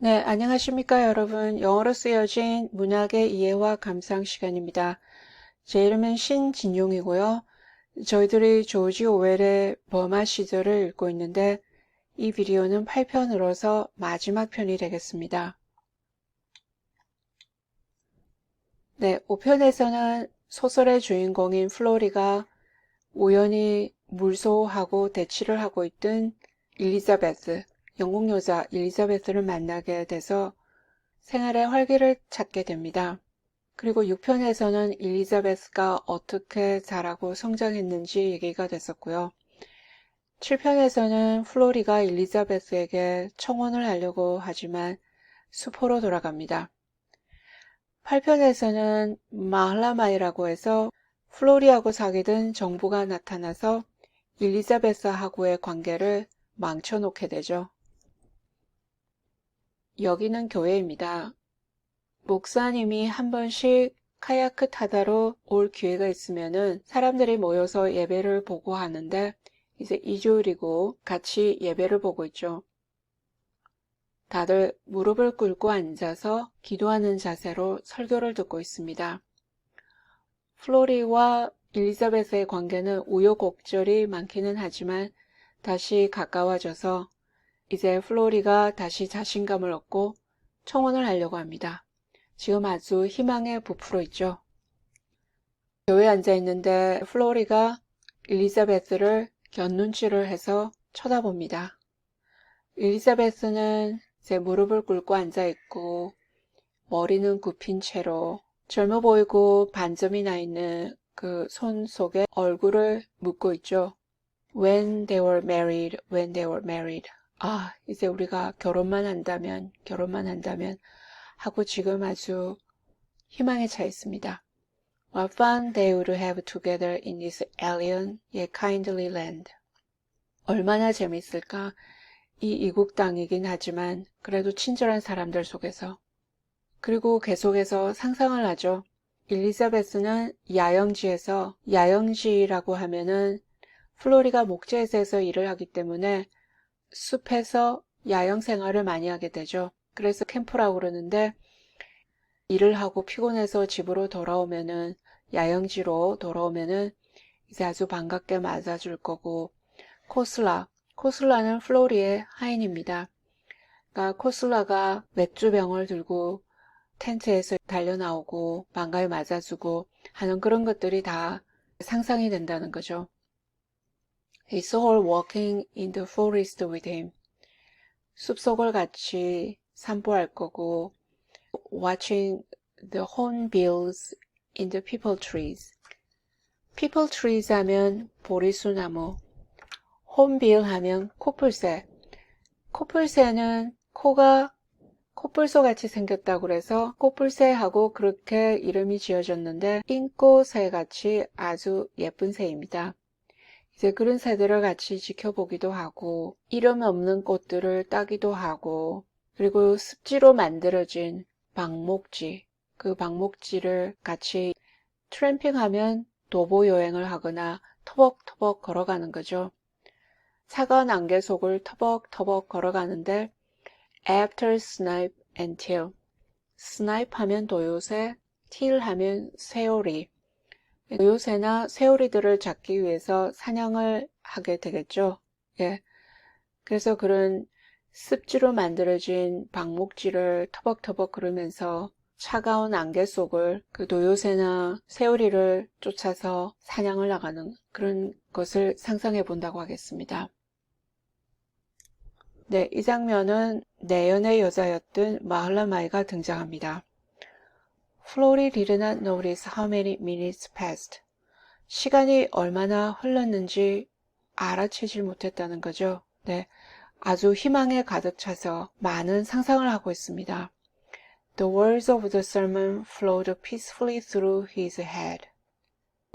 네, 안녕하십니까, 여러분. 영어로 쓰여진 문학의 이해와 감상 시간입니다. 제 이름은 신진용이고요. 저희들이 조지 오웰의 버마 시절을 읽고 있는데 이 비디오는 8편으로서 마지막 편이 되겠습니다. 네, 5편에서는 소설의 주인공인 플로리가 우연히 물소하고 대치를 하고 있던 일리자베스, 영국 여자 일리자베스를 만나게 돼서 생활의 활기를 찾게 됩니다. 그리고 6편에서는 일리자베스가 어떻게 자라고 성장했는지 얘기가 됐었고요. 7편에서는 플로리가 일리자베스에게 청혼을 하려고 하지만 수포로 돌아갑니다. 8편에서는 마흘라마이라고 해서 플로리하고 사귀던 정부가 나타나서 일리자베스하고의 관계를 망쳐놓게 되죠. 여기는 교회입니다. 목사님이 한 번씩 카야크 타다로 올 기회가 있으면은 사람들이 모여서 예배를 보고 하는데 이제 2주일이고 같이 예배를 보고 있죠. 다들 무릎을 꿇고 앉아서 기도하는 자세로 설교를 듣고 있습니다. 플로리와 일리자베스의 관계는 우여곡절이 많기는 하지만 다시 가까워져서 이제 플로리가 다시 자신감을 얻고 청혼을 하려고 합니다. 지금 아주 희망에 부풀어 있죠. 교회에 앉아 있는데 플로리가 일리자베스를 곁눈질을 해서 쳐다봅니다. 일리자베스는 제 무릎을 꿇고 앉아 있고 머리는 굽힌 채로 젊어 보이고 반점이 나 있는 그 손 속에 얼굴을 묻고 있죠. When they were married, when they were married. 아, 이제 우리가 결혼만 한다면 하고 지금 아주 희망에 차 있습니다. What fun they would have together in this alien yet kindly land. 얼마나 재밌을까? 이 이국 땅이긴 하지만 그래도 친절한 사람들 속에서. 그리고 계속해서 상상을 하죠. 일리자베스는 야영지에서, 야영지라고 하면은 플로리가 목재에서 일을 하기 때문에 숲에서 야영 생활을 많이 하게 되죠. 그래서 캠프라고 그러는데 일을 하고 피곤해서 집으로 돌아오면은 야영지로 돌아오면은 이제 아주 반갑게 맞아줄 거고 코슬라는 플로리의 하인입니다. 그러니까 코슬라가 맥주병을 들고 텐트에서 달려나오고 반가이 맞아주고 하는 그런 것들이 다 상상이 된다는 거죠. He saw her walking in the forest with him. 숲속을 같이 산보할 거고 watching the hornbills in the peepal trees. peepal trees 하면 보리수나무, hornbill 하면 코뿔새. 코뿔새는 코가 코뿔소 같이 생겼다고 그래서 코뿔새하고 그렇게 이름이 지어졌는데 인꼬새 같이 아주 예쁜 새입니다. 이제 그런 새들을 같이 지켜보기도 하고 이름 없는 꽃들을 따기도 하고 그리고 습지로 만들어진 방목지, 그 방목지를 같이 트램핑하면 도보 여행을 하거나 터벅터벅 걸어가는 거죠. 차가운 안개 속을 터벅터벅 걸어가는데 After snipe and teal. snipe 하면 도요새, teal 하면 새오리. 도요새나 새오리들을 잡기 위해서 사냥을 하게 되겠죠. 예. 그래서 그런 습지로 만들어진 방목지를 터벅터벅 걸으면서 차가운 안개 속을 그 도요새나 새오리를 쫓아서 사냥을 나가는 그런 것을 상상해 본다고 하겠습니다. 네, 이 장면은 내연의 여자였던 마흘라마이가 등장합니다. 플로리 did not notice how many minutes passed. 시간이 얼마나 흘렀는지 알아채질 못했다는 거죠. 네, 아주 희망에 가득 차서 많은 상상을 하고 있습니다. The words of the sermon flowed peacefully through his head.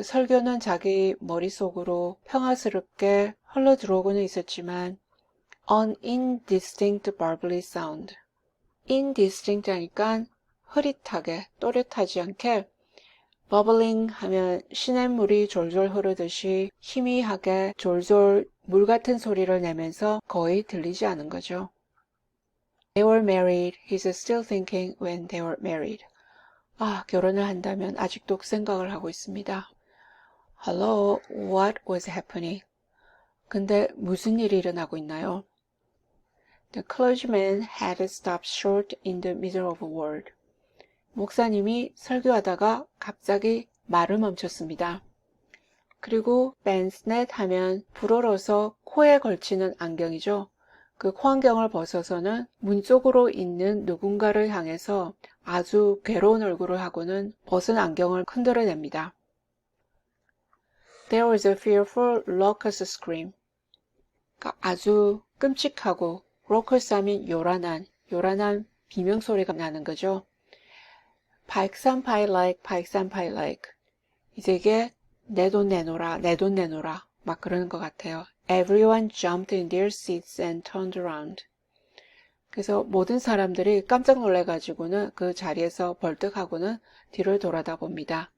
설교는 자기 머릿속으로 평화스럽게 흘러 들어오고는 있었지만 An indistinct bubbly sound. indistinct 하니까 흐릿하게, 또렷하지 않게 bubbling 하면 시냇물이 졸졸 흐르듯이 희미하게 졸졸 물 같은 소리를 내면서 거의 들리지 않은 거죠. they were married, he's still thinking when they were married. 아, 결혼을 한다면 아직도 그 생각을 하고 있습니다. Hello, what was happening? 근데 무슨 일이 일어나고 있나요? The clergyman had stopped short in the middle of a word. 목사님이 설교하다가 갑자기 말을 멈췄습니다. 그리고 벤스넷 하면 불어로서 코에 걸치는 안경이죠. 그 코안경을 벗어서는 문 쪽으로 있는 누군가를 향해서 아주 괴로운 얼굴을 하고는 벗은 안경을 흔들어냅니다. There was a fearful raucous scream. 아주 끔찍하고 raucous 하면 요란한 비명소리가 나는 거죠. like. 이제 이게 내 돈 내놓으라 막 그러는 것 같아요. Everyone jumped in their seats and turned around. 그래서 모든 사람들이 깜짝 놀래가지고는 그 자리에서 벌떡하고는 뒤를 돌아다 봅니다.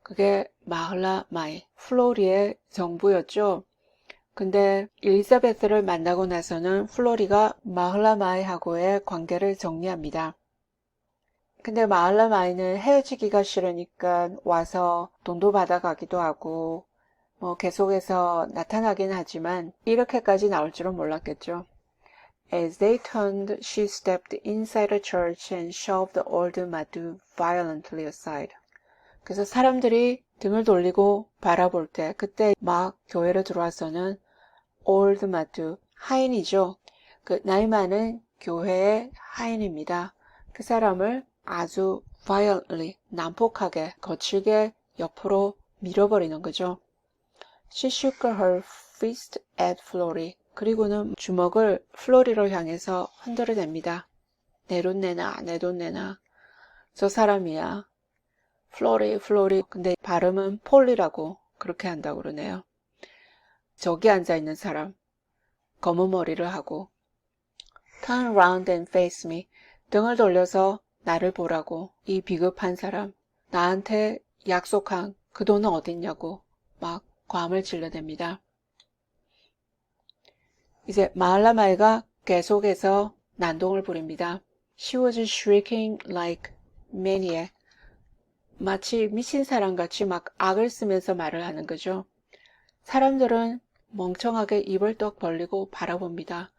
그게 마흘라 마이, 플로리의 정부였죠. 근데 엘리자베스를 만나고 나서는 플로리가 마흘라 마이하고의 관계를 정리합니다. 근데 마흘라 마이는 헤어지기가 싫으니까 와서 돈도 받아가기도 하고 계속해서 나타나긴 하지만 이렇게까지 나올 줄은 몰랐겠죠. As they turned, she stepped inside the church and shoved old Madhu violently aside. 그래서 사람들이 등을 돌리고 바라볼 때 그때 막 교회로 들어와서는 old Madhu, 하인이죠. 그 나이 많은 교회의 하인입니다. 그 사람을 아주 violently, 난폭하게, 거칠게 옆으로 밀어버리는 거죠. She shook her fist at Flory. 그리고는 주먹을 플로리를 향해서 흔들어댑니다. 내 돈 내놔, 내 돈 내놔. 저 사람이야. 플로리. 근데 발음은 폴리라고 그렇게 한다고 그러네요. 저기 앉아있는 사람. 검은 머리를 하고. Turn around and face me. 등을 돌려서 나를 보라고. 이 비겁한 사람. 나한테 약속한 그 돈은 어딨냐고 막 괌을 질러댑니다. 이제 마할라마이가 계속해서 난동을 부립니다. She was shrieking like maniac. 마치 미친 사람같이 막 악을 쓰면서 말을 하는 거죠. 사람들은 멍청하게 입을 떡 벌리고 바라봅니다.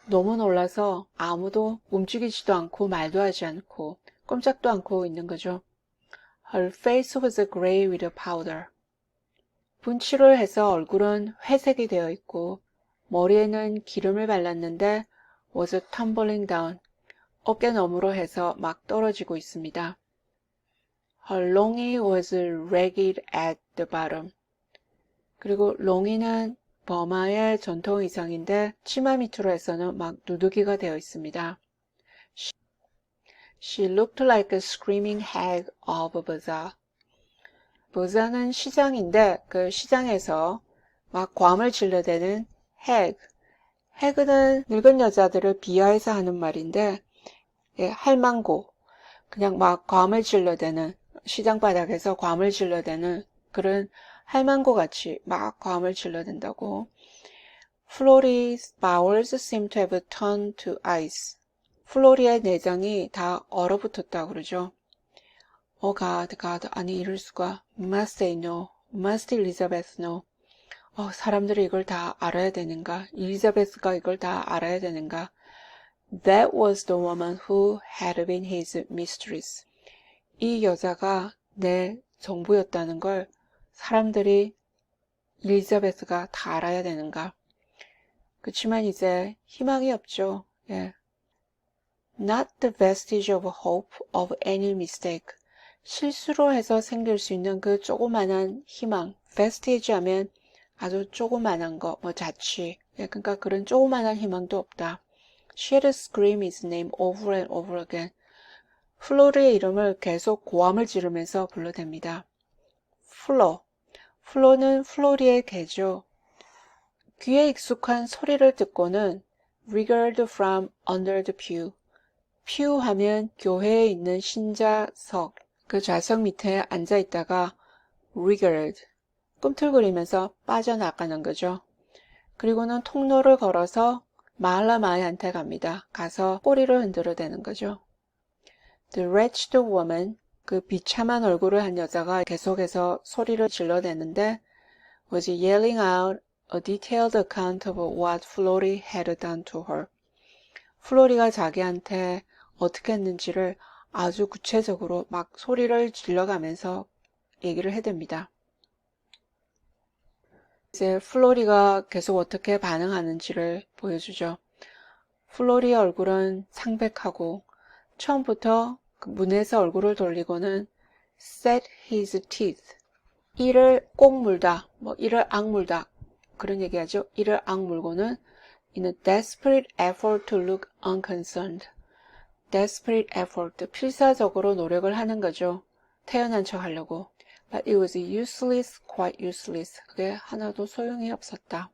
너무 놀라서 아무도 움직이지도 않고 말도 하지 않고 꼼짝도 않고 있는 거죠. Her face was gray with powder. 분칠을 해서 얼굴은 회색이 되어 있고 머리에는 기름을 발랐는데 was tumbling down. 어깨 너머로 해서 막 떨어지고 있습니다. Her longi was ragged at the bottom. 그리고 롱이는 버마의 전통 의상인데 치마 밑으로 해서는 막 누더기가 되어 있습니다. She looked like a screaming hag of a bazaar. bazaar는 시장인데 그 시장에서 막 괌을 질러대는 hag. hag는 늙은 여자들을 비하해서 하는 말인데 할망고. 그냥 막 괌을 질러대는 시장 바닥에서 괌을 질러대는 그런 할망고 같이 막 괌을 질러댄다고. Flory's bowels seemed to have turned to ice. 플로리의 내장이 다 얼어붙었다고 그러죠. Oh God, 아니 이럴 수가. Must they know? Must Elizabeth know? 사람들이 이걸 다 알아야 되는가? 엘리자베스가 이걸 다 알아야 되는가? That was the woman who had been his mistress. 이 여자가 내 정부였다는 걸 사람들이 엘리자베스가 다 알아야 되는가? 그치만 이제 희망이 없죠. 예. Not the vestige of hope of any mistake. 실수로 해서 생길 수 있는 그 조그만한 희망. vestige 하면 아주 조그만한 거, 자취. 예, 그러니까 그런 조그만한 희망도 없다. She had to scream his name over and over again. 플로리의 이름을 계속 고함을 지르면서 불러댑니다. 플로는 플로리의 개죠. 귀에 익숙한 소리를 듣고는 wriggled from under the pew. pew 하면 교회에 있는 신자석, 그 좌석 밑에 앉아있다가 wriggled, 꿈틀거리면서 빠져나가는 거죠. 그리고는 통로를 걸어서 마할라마이한테 갑니다. 가서 꼬리를 흔들어대는 거죠. The wretched woman, 그 비참한 얼굴을 한 여자가 계속해서 소리를 질러대는데 was yelling out a detailed account of what Florrie had done to her. 플로리가 자기한테 어떻게 했는지를 아주 구체적으로 막 소리를 질러가면서 얘기를 해댑니다. 이제 플로리가 계속 어떻게 반응하는지를 보여주죠. 플로리의 얼굴은 상백하고 처음부터 그 문에서 얼굴을 돌리고는 set his teeth, 이를 꼭 물다, 이를 악물다 그런 얘기하죠. 이를 악물고는 in a desperate effort to look unconcerned. desperate effort, 필사적으로 노력을 하는 거죠. 태연한 척 하려고. But it was useless, quite useless. 그게 하나도 소용이 없었다.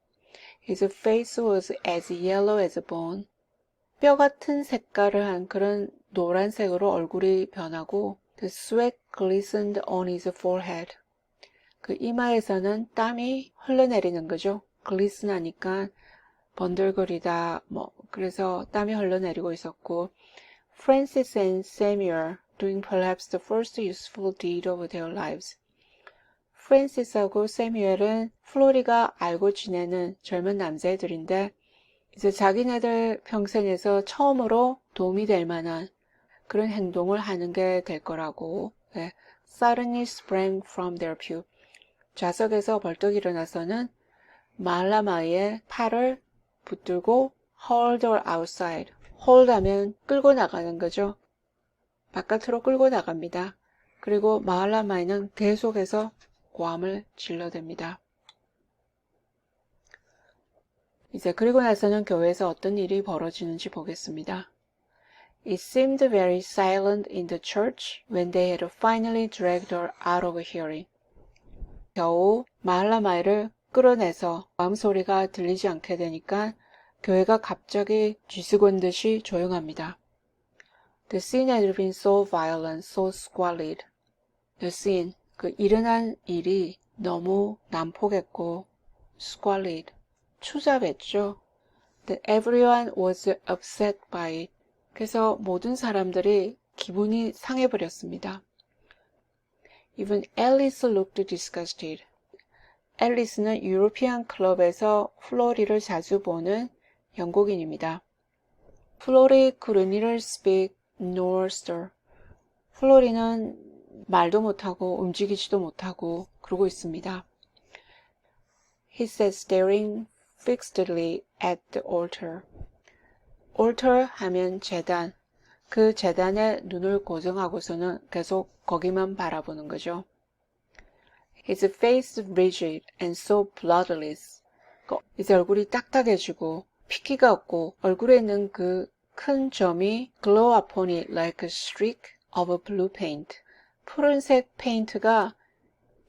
His face was as yellow as a bone. 뼈 같은 색깔을 한 그런 노란색으로 얼굴이 변하고 The sweat glistened on his forehead. 그 이마에서는 땀이 흘러내리는 거죠. 글리슨 하니까 번들거리다, 그래서 땀이 흘러내리고 있었고 Francis and Samuel doing perhaps the first useful deed of their lives. 프랜시스하고 세뮤엘은 플로리가 알고 지내는 젊은 남자애들인데 이제 자기네들 평생에서 처음으로 도움이 될 만한 그런 행동을 하는 게 될 거라고. 네. Suddenly sprang from their pew. 좌석에서 벌떡 일어나서는 말라마이의 팔을 붙들고 hauled her outside. hold 하면 끌고 나가는 거죠. 바깥으로 끌고 나갑니다. 그리고 마할라마이는 계속해서 고함을 질러댑니다. 이제 그리고 나서는 교회에서 어떤 일이 벌어지는지 보겠습니다. It seemed very silent in the church when they had finally dragged her out of hearing. 겨우 마할라마이를 끌어내서 마음소리가 들리지 않게 되니까 교회가 갑자기 쥐수건 듯이 조용합니다. The scene had been so violent, so squalid. The scene, 그 일어난 일이 너무 난폭했고 squalid, 추잡했죠. That everyone was upset by it. 그래서 모든 사람들이 기분이 상해버렸습니다. Even Alice looked disgusted. 앨리스는 유로피안 클럽에서 플로리를 자주 보는 영국인입니다. 플로리 could neither speak nor stir. 플로리는 말도 못하고 움직이지도 못하고 그러고 있습니다. He sat staring fixedly at the altar. altar 하면 제단. 그 제단에 눈을 고정하고서는 계속 거기만 바라보는 거죠. His face rigid and so bloodless. 이제 얼굴이 딱딱해지고 핏기가 없고 얼굴에 있는 그 큰 점이 glow upon it like a streak of blue paint. 푸른색 페인트가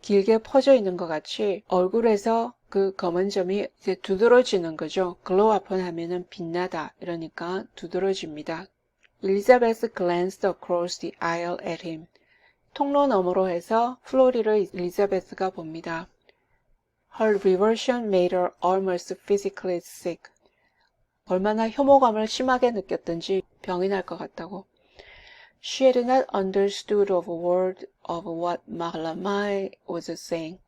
길게 퍼져 있는 것 같이 얼굴에서 그 검은 점이 이제 두드러지는 거죠. glow upon 하면은 빛나다 이러니까 두드러집니다. 엘리자베스 glanced across the aisle at him. 통로 너머로 해서 플로리를 엘리자베스가 봅니다. Her revulsion made her almost physically sick. 얼마나 혐오감을 심하게 느꼈던지 병이 날 것 같다고. She had not understood a word of what Mahalamai was saying.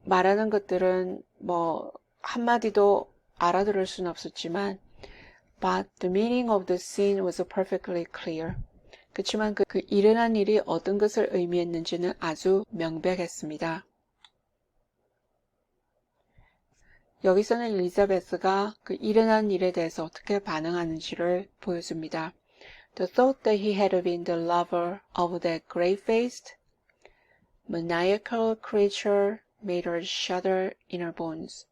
말하는 것들은 한마디도 알아들을 수는 없었지만 But the meaning of the scene was perfectly clear. 그렇지만 그 일어난 일이 어떤 것을 의미했는지는 아주 명백했습니다. 여기서는 엘리자베스가 그 일어난 일에 대해서 어떻게 반응하는지를 보여줍니다. The thought that he had been the lover of that grey-faced, maniacal creature made her shudder in her bones.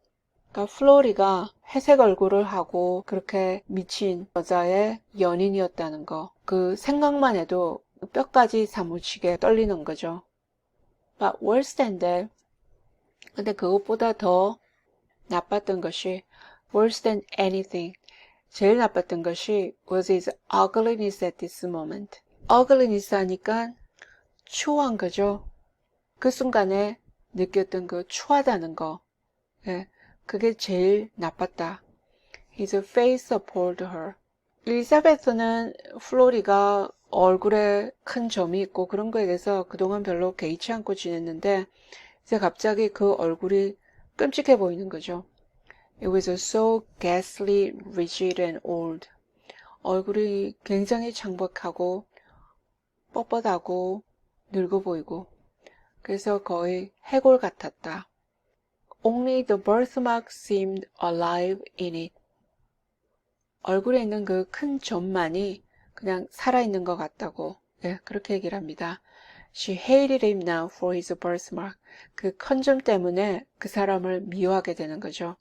그러니까 플로리가 회색 얼굴을 하고 그렇게 미친 여자의 연인이었다는 거, 그 생각만 해도 뼈까지 사무치게 떨리는 거죠. But worse than that, 근데 그것보다 더 나빴던 것이 worse than anything, 제일 나빴던 것이 was his ugliness at this moment. ugliness 하니까 추한 거죠. 그 순간에 느꼈던 그 추하다는 거. 예, 그게 제일 나빴다. His face appalled her. 엘리자베스는 플로리가 얼굴에 큰 점이 있고 그런 거에 대해서 그동안 별로 개의치 않고 지냈는데 이제 갑자기 그 얼굴이 끔찍해 보이는 거죠. It was so ghastly, rigid and old. 얼굴이 굉장히 창백하고 뻣뻣하고 늙어 보이고 그래서 거의 해골 같았다. Only the birthmark seemed alive in it. 얼굴에 있는 그 큰 점만이 그냥 살아있는 것 같다고 그렇게 얘기를 합니다. She hated him now for his birthmark. 그 큰 점 때문에 그 사람을 미워하게 되는 거죠.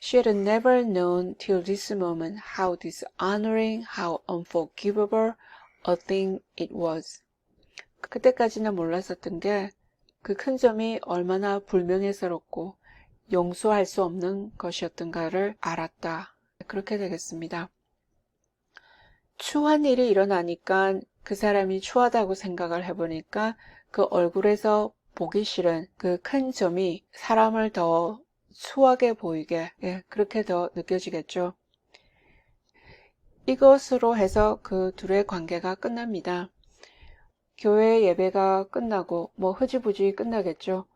She had never known till this moment how dishonoring, how unforgivable a thing it was. 그때까지는 몰랐었던 게 그 큰 점이 얼마나 불명예스럽고 용서할 수 없는 것이었던가를 알았다. 그렇게 되겠습니다. 추한 일이 일어나니까 그 사람이 추하다고 생각을 해보니까 그 얼굴에서 보기 싫은 그 큰 점이 사람을 더 추하게 보이게 그렇게 더 느껴지겠죠. 이것으로 해서 그 둘의 관계가 끝납니다. 교회 예배가 끝나고 흐지부지 끝나겠죠.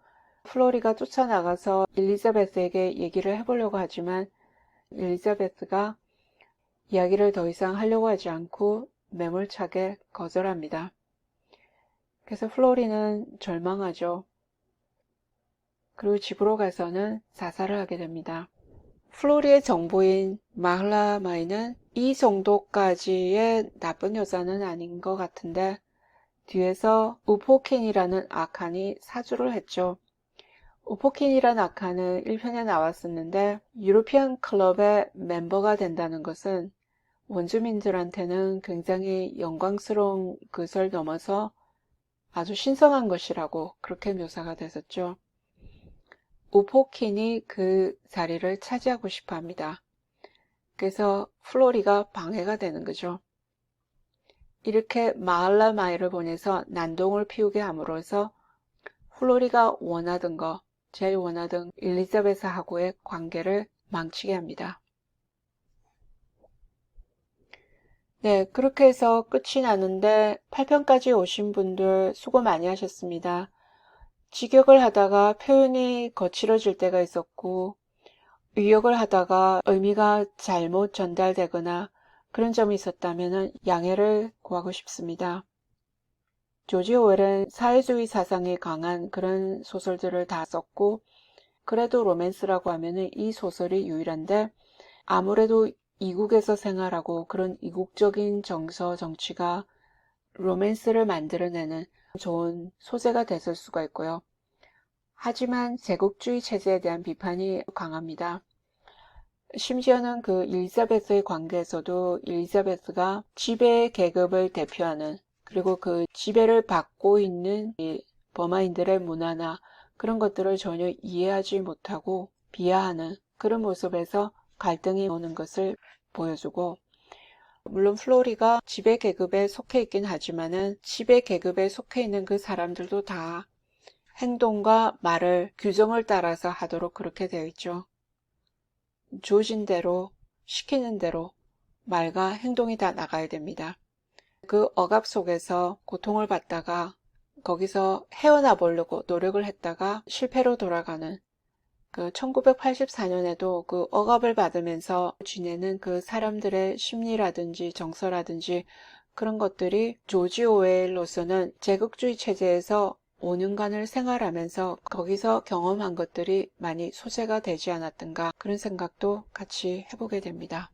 플로리가 쫓아나가서 엘리자베스에게 얘기를 해보려고 하지만 엘리자베스가 이야기를 더 이상 하려고 하지 않고 매몰차게 거절합니다. 그래서 플로리는 절망하죠. 그리고 집으로 가서는 자살을 하게 됩니다. 플로리의 정보인 마흘라마이는 이 정도까지의 나쁜 여자는 아닌 것 같은데 뒤에서 우포킨이라는 아칸이 사주를 했죠. 우포킨이라는 아칸은 1편에 나왔었는데 유로피안 클럽의 멤버가 된다는 것은 원주민들한테는 굉장히 영광스러운 것을 넘어서 아주 신성한 것이라고 그렇게 묘사가 됐었죠. 우포킨이 그 자리를 차지하고 싶어 합니다. 그래서 플로리가 방해가 되는 거죠. 이렇게 마흘라마이를 보내서 난동을 피우게 함으로써 플로리가 원하던 거, 제일 원하던 엘리자베스하고의 관계를 망치게 합니다. 네, 그렇게 해서 끝이 나는데 8편까지 오신 분들 수고 많이 하셨습니다. 직역을 하다가 표현이 거칠어질 때가 있었고 의역을 하다가 의미가 잘못 전달되거나 그런 점이 있었다면 양해를 구하고 싶습니다. 조지 오웰은 사회주의 사상이 강한 그런 소설들을 다 썼고 그래도 로맨스라고 하면 이 소설이 유일한데 아무래도 이국에서 생활하고 그런 이국적인 정서 정치가 로맨스를 만들어내는 좋은 소재가 됐을 수가 있고요. 하지만 제국주의 체제에 대한 비판이 강합니다. 심지어는 그 엘리자베스의 관계에서도 엘리자베스가 지배 계급을 대표하는 그리고 그 지배를 받고 있는 이 버마인들의 문화나 그런 것들을 전혀 이해하지 못하고 비하하는 그런 모습에서 갈등이 오는 것을 보여주고 물론 플로리가 지배 계급에 속해 있긴 하지만은 지배 계급에 속해 있는 그 사람들도 다 행동과 말을 규정을 따라서 하도록 그렇게 되어 있죠. 주어진 대로 시키는 대로 말과 행동이 다 나가야 됩니다. 그 억압 속에서 고통을 받다가 거기서 헤어나 보려고 노력을 했다가 실패로 돌아가는 그 1984년에도 그 억압을 받으면서 지내는 그 사람들의 심리라든지 정서라든지 그런 것들이 조지 오웰로서는 제국주의 체제에서 5년간을 생활하면서 거기서 경험한 것들이 많이 소재가 되지 않았던가 그런 생각도 같이 해보게 됩니다.